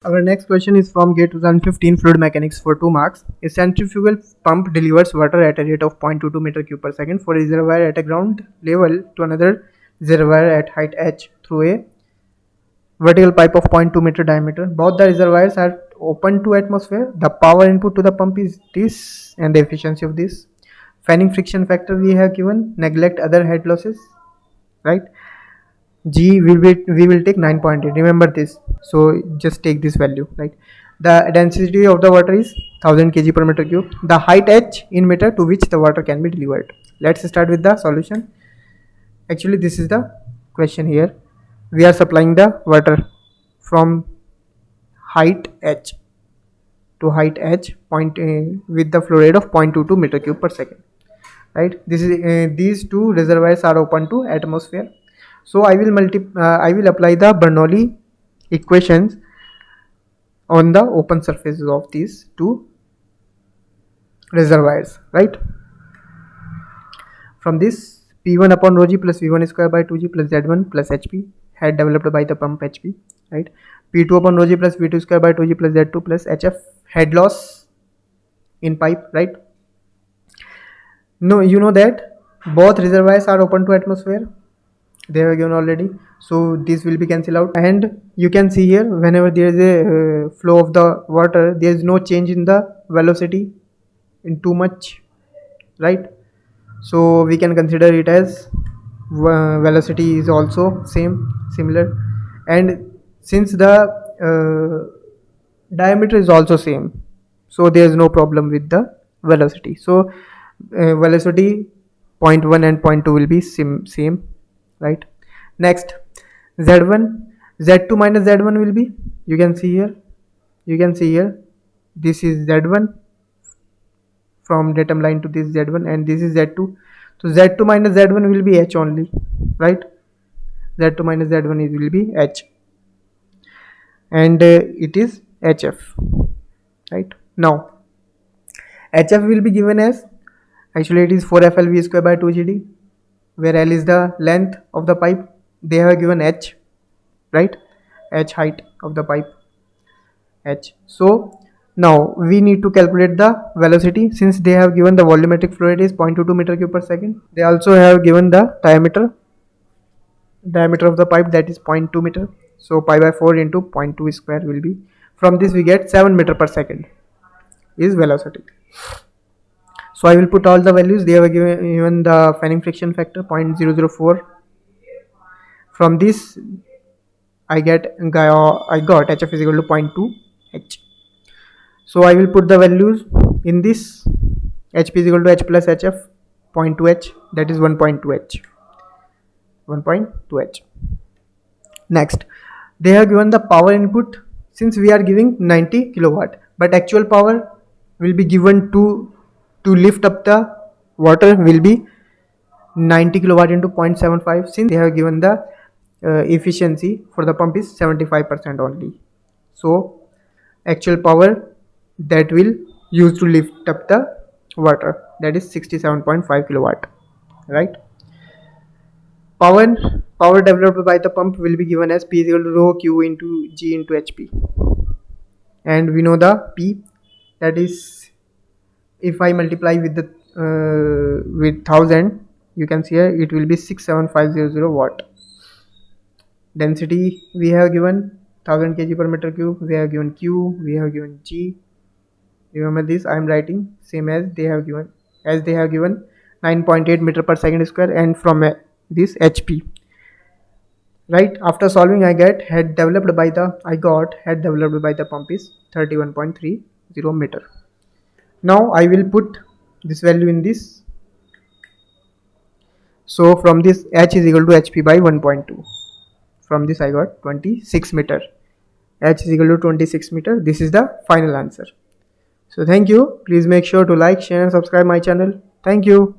Our next question is from GATE 2015 Fluid Mechanics for 2 marks. A centrifugal pump delivers water at a rate of 0.22 meter cube per second for a reservoir at a ground level to another reservoir at height h through a vertical pipe of 0.2 meter diameter. Both the reservoirs are open to atmosphere. The power input to the pump is this and the efficiency of this. Fanning friction factor we have given. Neglect other head losses, right? G we will take 9.8. Remember this. So just take this value, right? The density of the water is 1000 kg per meter cube. The height h in meter to which the water can be delivered. Let's start with the solution. Actually, this is the question here. We are supplying the water from height h to height h with the flow rate of 0.22 meter cube per second, right? This is these two reservoirs are open to atmosphere. So I will apply the Bernoulli equations on the open surfaces of these two reservoirs, right? From this, P1 upon rho g plus V1 square by 2g plus Z1 plus HP head developed by the pump HP, right? P2 upon rho g plus V2 square by 2g plus Z2 plus HF head loss in pipe, right? No, you know that both reservoirs are open to atmosphere. They are given already, so this will be cancelled out, and you can see here whenever there is a flow of the water, there is no change in the velocity in too much, right? So we can consider it as velocity is also similar, and since the diameter is also same, so there is no problem with the velocity. So velocity 0.1 and 0.2 will be same, right? Next, Z1 Z2 minus Z1 will be, you can see here this is Z1 from datum line to this Z1, and this is Z2. So Z2 minus Z1 will be H only, right? Z2 minus Z1 will be H, and it is HF, right? Now HF will be given as, actually it is 4FLV square by 2GD, where L is the length of the pipe. They have given H, right? H height of the pipe, H. So now we need to calculate the velocity. Since they have given the volumetric flow rate is 0.22 meter cube per second, they also have given the diameter of the pipe, that is 0.2 meter. So pi by 4 into 0.2 square will be, from this we get 7 meter per second is velocity. So I will put all the values. They have given the fanning friction factor 0.004. From this I got HF is equal to 0.2 H. So I will put the values in this. HP is equal to H plus HF 0.2 H, that is 1.2 H. 1.2 H. Next, they have given the power input. Since we are giving 90 kilowatt, but actual power will be given to lift up the water will be 90 kilowatt into 0.75. Since they have given the efficiency for the pump is 75% only, so actual power that will use to lift up the water, that is 67.5 kilowatt, right? Power developed by the pump will be given as P is equal to rho Q into G into HP, and we know the P, that is, if I multiply with the with 1000, you can see here it will be 67500 watt. Density we have given 1000 kg per meter cube. We have given Q, we have given G. Remember this, I am writing same as they have given, 9.8 meter per second square, and from this HP, right? After solving I got head developed by the pump is 31.30 meter. Now I will put this value in this. So from this H is equal to HP by 1.2. From this I got 26 meter. H is equal to 26 meter. This is the final answer. So thank you. Please make sure to like, share and subscribe my channel. Thank you.